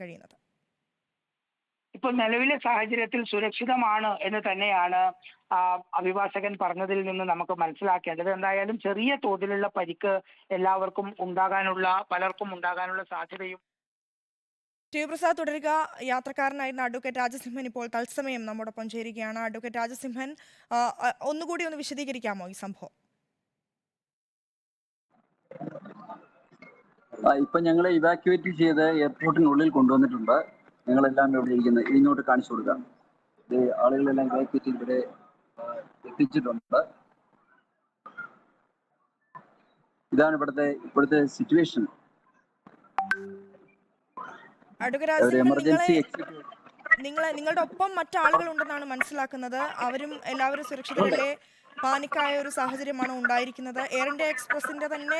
കഴിയുന്നത്? ഇപ്പോൾ നിലവിലെ സാഹചര്യത്തിൽ സുരക്ഷിതമാണ് എന്ന് തന്നെയാണ് അഭിഭാഷകൻ പറഞ്ഞതിൽ നിന്ന് നമുക്ക് മനസ്സിലാക്കേണ്ടത്. എന്തായാലും ചെറിയ തോതിലുള്ള പരിക്ക് പലർക്കും ഉണ്ടാകാനുള്ള സാധ്യതയും. ടി പ്രസാദ് തുടരുക. യാത്രക്കാരനായിരുന്ന അഡ്വക്കേറ്റ് രാജസിംഹൻ ഇപ്പോൾ തത്സമയം നമ്മോടൊപ്പം ചേരുകയാണ്. അഡ്വക്കേറ്റ് രാജസിംഹൻ, ഒന്നുകൂടി ഒന്ന് വിശദീകരിക്കാമോ ഈ സംഭവം? ഇപ്പൊ ഞങ്ങളെ ഇവാക്യുവേറ്റ് ചെയ്ത് എയർപോർട്ടിനുള്ളിൽ കൊണ്ടുവന്നിട്ടുണ്ട്. ഞങ്ങളെല്ലാം ഇവിടെ ഇരിക്കുന്നത് ഇങ്ങോട്ട് കാണിച്ചു കൊടുക്കാം. ആളുകളെല്ലാം ഇവാക്യുവേറ്റ് ചെയ്ത് ഇവിടെ എത്തിച്ചിട്ടുണ്ട്. ഇതാണ് ഇപ്പോഴത്തെ സിറ്റുവേഷൻ. എമർജൻസി നിങ്ങളുടെ ഒപ്പം മറ്റാളുകൾ ഉണ്ടെന്നാണ് മനസ്സിലാക്കുന്നത്. എല്ലാവരും സുരക്ഷിതരല്ലേ? പാനിക്കായ ഒരു സാഹചര്യമാണ് ഉണ്ടായിരിക്കുന്നത്. എയർ ഇന്ത്യ എക്സ്പ്രസിന്റെ തന്നെ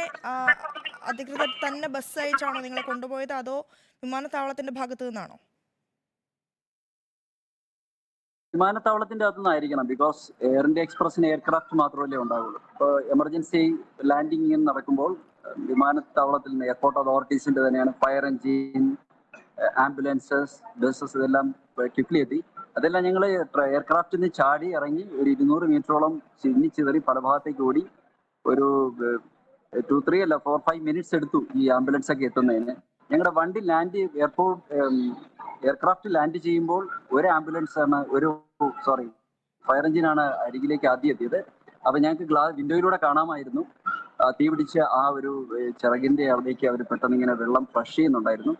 അധികൃതർ തന്നെ ബസ് അയച്ചാണോ നിങ്ങളെ കൊണ്ടുപോയത്, അതോ വിമാനത്താവളത്തിന്റെ ഭാഗത്തു നിന്നാണോ? വിമാനത്താവളത്തിന്റെ അകത്തുനിന്നായിരിക്കണം. ബിക്കോസ് എയർ ഇന്ത്യ എക്സ്പ്രസിന് എയർക്രാഫ്റ്റ് മാത്രമല്ലേ ഉണ്ടാവുള്ളൂ. ഇപ്പോൾ എമർജൻസി ലാൻഡിംഗ് നടക്കുമ്പോൾ വിമാനത്താവളത്തിൽ നിന്ന് എയർപോർട്ട് അതോറിറ്റീസിന്റെ തന്നെയാണ് ഫയർ എഞ്ചിൻ, ആംബുലൻസസ്, ബസ്സസ് ഇതെല്ലാം ക്വിക്ലി എത്തി. അതെല്ലാം ഞങ്ങൾ എയർക്രാഫ്റ്റിൽ നിന്ന് ചാടി ഇറങ്ങി ഒരു 200 മീറ്ററോളം ചിന്നിച്ചിതറി പല ഭാഗത്തേക്ക് ഓടി. ഒരു 4-5 മിനിറ്റ്സ് എടുത്തു ഈ ആംബുലൻസ് ഒക്കെ എത്തുന്നതിന്. ഞങ്ങളുടെ വണ്ടി എയർക്രാഫ്റ്റ് ലാൻഡ് ചെയ്യുമ്പോൾ ഒരു ഫയർ എഞ്ചിനാണ് അരികിലേക്ക് ആദ്യം എത്തിയത്. അപ്പൊ ഞങ്ങൾക്ക് വിൻഡോയിലൂടെ കാണാമായിരുന്നു തീ പിടിച്ച ആ ഒരു ചിറകിന്റെ അവിടേക്ക് അവർ പെട്ടെന്ന് ഇങ്ങനെ വെള്ളം ഫ്ലഷ് ചെയ്യുന്നുണ്ടായിരുന്നു.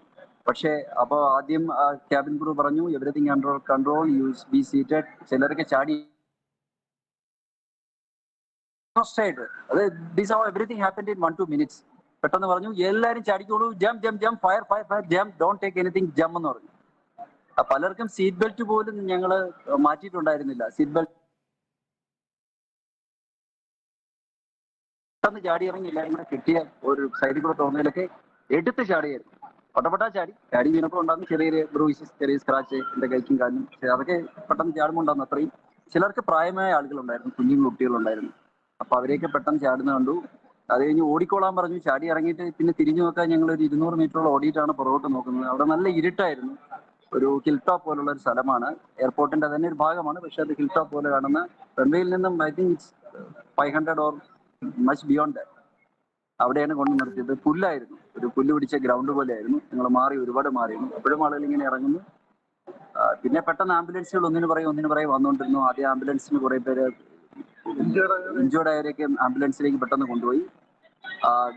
പക്ഷേ അപ്പോൾ ആദ്യം ക്യാബിൻ ക്രൂ പറഞ്ഞു everything under control, you be seated. ചിലരൊക്കെ ചാടി എവരിതിങ് ഹാപ്പൻഡ് ഇൻ 1-2 മിനിറ്റ്സ്. പെട്ടെന്ന് പറഞ്ഞു എല്ലാവരും ചാടിക്കോളൂ, ജം ഫയർ ജം, ഡോണ്ട് ടേക്ക് എനിത്തിങ് ജം എന്ന് പറഞ്ഞു. പലർക്കും സീറ്റ് ബെൽറ്റ് പോലും ഞങ്ങൾ മാറ്റിയിട്ടുണ്ടായിരുന്നില്ല. സീറ്റ് ബെൽറ്റ് പെട്ടെന്ന് ചാടി ഇറങ്ങി എല്ലാവരും കൂടെ കിട്ടിയ ഒരു സൈഡിൽ കൂടെ തോന്നലൊക്കെ എടുത്ത് ചാടിയായിരുന്നു. പൊട്ടപ്പൊട്ടാ ചാടി വീണപ്പോൾ ഉണ്ടാകുന്ന ചെറിയ ബ്രൂയിസസ്, ചെറിയ സ്ക്രാച്ച് എന്റെ കൈക്കും കാലിനും. അതൊക്കെ പെട്ടെന്ന് ചാടുമ്പോൾ ഉണ്ടാകുന്ന അത്രയും. ചിലർക്ക് പ്രായമായ ആളുകളുണ്ടായിരുന്നു, കുട്ടികളുണ്ടായിരുന്നു. അപ്പൊ അവരെയൊക്കെ പെട്ടെന്ന് ചാടുന്ന കണ്ടു. അത് കഴിഞ്ഞ് ഓടിക്കോളാൻ പറഞ്ഞു. ചാടി ഇറങ്ങിയിട്ട് പിന്നെ തിരിഞ്ഞു നോക്കാൻ ഞങ്ങൾ ഒരു 200 മീറ്ററോളം ഓടിയിട്ടാണ് പുറകോട്ട് നോക്കുന്നത്. അവിടെ നല്ല ഇരുട്ടായിരുന്നു. ഒരു ഹിൽ ടോപ്പ് പോലുള്ള ഒരു സ്ഥലമാണ്. എയർപോർട്ടിന്റെ തന്നെ ഒരു ഭാഗമാണ്. പക്ഷെ അത് ഹിൽ ടോപ്പ് പോലെ കാണുന്ന, റൺവേയിൽ നിന്നും I think it's 500 or much beyond. അവിടെയാണ് കൊണ്ട് നിർത്തിയത്. പുല്ലായിരുന്നു, ഒരു പുല്ല് പിടിച്ച ഗ്രൗണ്ട് പോലെ ആയിരുന്നു. ഞങ്ങൾ ഒരുപാട് മാറിയിരുന്നു. എപ്പോഴും ആളുകൾ ഇങ്ങനെ ഇറങ്ങുന്നു. പിന്നെ പെട്ടെന്ന് ആംബുലൻസുകൾ ഒന്നിനു പറയും വന്നുകൊണ്ടിരുന്നു. ആദ്യം ആംബുലൻസിന് കുറെ പേര് ഇഞ്ചുർഡ് ആയവരെയൊക്കെ ആംബുലൻസിലേക്ക് പെട്ടെന്ന് കൊണ്ടുപോയി.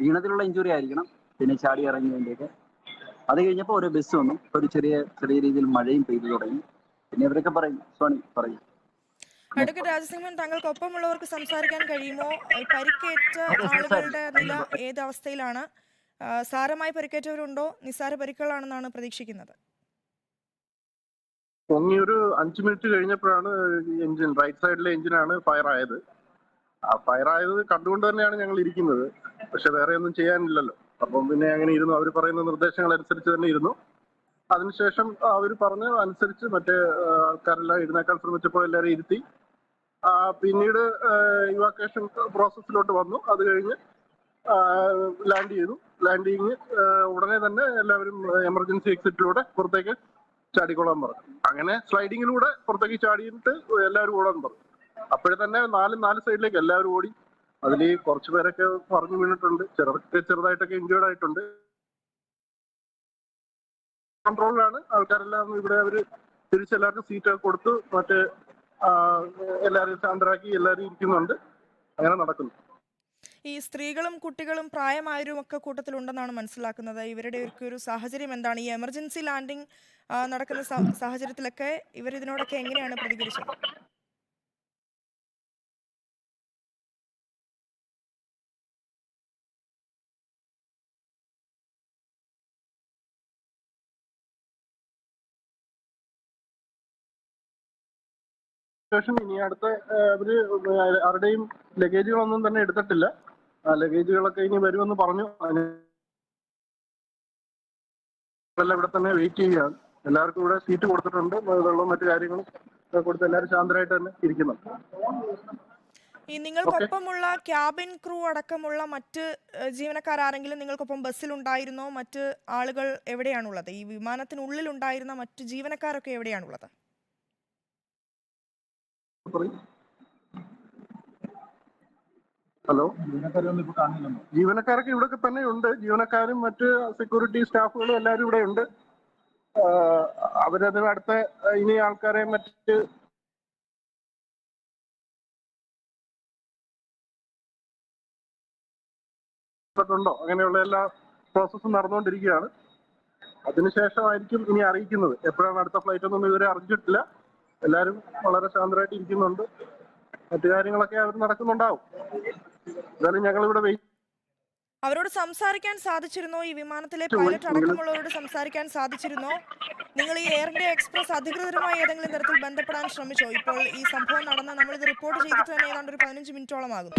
വീണതിലുള്ള ഇഞ്ചുറി ആയിരിക്കണം. പിന്നെ ചാടി ഇറങ്ങിയതിൻ്റെയൊക്കെ. അത് കഴിഞ്ഞപ്പോൾ ഒരു ബസ് വന്നു. ഒരു ചെറിയ രീതിയിൽ മഴയും പെയ്തു തുടങ്ങി. പിന്നെ ഇവരൊക്കെ പറയും. അഡ്വക്കേറ്റ് രാജസിംഹൻ, താങ്കൾക്കൊപ്പമുള്ളവർക്ക് സംസാരിക്കാൻ കഴിയുമോ? പരിക്കേറ്റ ആളുകളുടെ നില ഏത് അവസ്ഥയിലാണ്? സാരമായി പരിക്കേറ്റവരുണ്ടോ? നിസ്സാര പരിക്കുകളാണെന്നാണ് പ്രതീക്ഷിക്കുന്നത്. ഒരു 5 മിനിറ്റ് കഴിഞ്ഞപ്പോഴാണ് റൈറ്റ് സൈഡിലെ എഞ്ചിനാണ് ഫയർ ആയത്. ആ ഫയർ ആയത് കണ്ടുകൊണ്ട് തന്നെയാണ് ഞങ്ങൾ ഇരിക്കുന്നത്. പക്ഷെ വേറെ ഒന്നും ചെയ്യാനില്ലല്ലോ. അപ്പം പിന്നെ അങ്ങനെ ഇരുന്നു. അവർ പറയുന്ന നിർദ്ദേശങ്ങൾ അനുസരിച്ച് തന്നെ ഇരുന്നു. അതിനുശേഷം അവർ പറഞ്ഞ അനുസരിച്ച് മറ്റേ ആൾക്കാരെല്ലാം എഴുന്നേക്കാൻ ശ്രമിച്ചപ്പോൾ എല്ലാവരും ഇരുത്തി. പിന്നീട് ഇവാക്വേഷൻ പ്രോസസ്സിലോട്ട് വന്നു. അത് കഴിഞ്ഞ് ലാൻഡ് ചെയ്തു. ലാൻഡിങ് ഉടനെ തന്നെ എല്ലാവരും എമർജൻസി എക്സിറ്റിലൂടെ പുറത്തേക്ക് ചാടിക്കൊള്ളാൻ പറഞ്ഞു. അങ്ങനെ സ്ലൈഡിങ്ങിലൂടെ പുറത്തേക്ക് ചാടിയിട്ട് എല്ലാവരും ഓടാൻ പറഞ്ഞു. അപ്പോഴേ തന്നെ നാല് സൈഡിലേക്ക് എല്ലാവരും ഓടി. അതിൽ കുറച്ചു പേരൊക്കെ പറഞ്ഞു വീണിട്ടുണ്ട്. ചെറുതായിട്ടൊക്കെ ഇഞ്ചേർഡ് ആയിട്ടുണ്ട്. കൺട്രോളിലാണ് ആൾക്കാരെല്ലാം. ഇവിടെ അവര് തിരിച്ചെല്ലാവർക്കും സീറ്റ് കൊടുത്തു. മറ്റേ എല്ലാവരും ശാന്തരാക്കി എല്ലാവരും ഇരിക്കുന്നുണ്ട്. അങ്ങനെ നടക്കുന്നു. ഈ സ്ത്രീകളും കുട്ടികളും പ്രായമായവരും ഒക്കെ കൂട്ടത്തിലുണ്ടെന്നാണ് മനസ്സിലാക്കുന്നത്. ഇവരുടെ ഒരു സാഹചര്യം എന്താണ്? ഈ എമർജൻസി ലാൻഡിംഗ് നടക്കുന്ന സാഹചര്യത്തിലൊക്കെ ഇവർ ഇതിനോടൊക്കെ എങ്ങനെയാണ് പ്രതികരിച്ചത്? ഇനി അടുത്ത ആരുടെയും ലഗേജുകളൊന്നും തന്നെ എടുത്തിട്ടില്ല. ലഗേജുകളൊക്കെ ഇനി വരുമെന്ന് പറഞ്ഞു. എല്ലാം ഇവിടെ തന്നെ വെയിറ്റ് ചെയ്യുകയാണ്. എല്ലാവർക്കും ഇവിടെ സീറ്റ് കൊടുത്തിട്ടുണ്ട്. വെള്ളവും മറ്റു കാര്യങ്ങളും കൊടുത്ത് എല്ലാവരും ശാന്തരായിട്ട് തന്നെ ഇരിക്കുന്നുണ്ട്. ഈ നിങ്ങൾക്കൊപ്പമുള്ള ക്യാബിൻ ക്രൂ അടക്കമുള്ള മറ്റ് ജീവനക്കാരെങ്കിലും നിങ്ങൾക്കൊപ്പം ബസ്സിലുണ്ടായിരുന്നോ? മറ്റ് ആളുകൾ എവിടെയാണുള്ളത്? ഈ വിമാനത്തിനുള്ളിൽ ഉണ്ടായിരുന്ന മറ്റ് ജീവനക്കാരൊക്കെ എവിടെയാണുള്ളത്? ഹലോ, ജീവനക്കാരൊക്കെ ഇവിടെ തന്നെ ഉണ്ട്. ജീവനക്കാരും മറ്റ് സെക്യൂരിറ്റി സ്റ്റാഫുകളും എല്ലാവരും ഇവിടെ ഉണ്ട്. അവരതിന് അടുത്ത ഇനി ആൾക്കാരെ മറ്റ് ണ്ടോ അങ്ങനെയുള്ള എല്ലാ പ്രോസസ്സും നടന്നുകൊണ്ടിരിക്കുകയാണ്. അതിനുശേഷമായിരിക്കും ഇനി അറിയിക്കുന്നത്. എപ്പോഴാണ് അടുത്ത ഫ്ലൈറ്റ് ഒന്നും ഇതുവരെ അറിഞ്ഞിട്ടില്ല. എല്ലാവരും വളരെ ശാന്തരായിട്ട് ഇരിക്കുന്നുണ്ട്. മറ്റു കാര്യങ്ങളൊക്കെ അവർ നടക്കുന്നുണ്ടാവും. എന്തായാലും ഞങ്ങൾ ഇവിടെ അവരോട് സംസാരിക്കാൻ സാധിച്ചിരുന്നോ? ഈ വിമാനത്തിലെ പൈലറ്റ് അടക്കമുള്ളവരോട് സംസാരിക്കാൻ സാധിച്ചിരുന്നോ? നിങ്ങൾ ഈ എയർ ഇന്ത്യ എക്സ്പ്രസ് അധികൃതരുമായി ഏതെങ്കിലും തരത്തിൽ ബന്ധപ്പെടാൻ ശ്രമിച്ചോ? ഇപ്പോൾ ഈ സംഭവം നടന്ന നമ്മളിത് റിപ്പോർട്ട് ചെയ്തിട്ട് തന്നെ ഏതാണ്ട് ഒരു 15 മിനിറ്റോളം ആകുന്നു.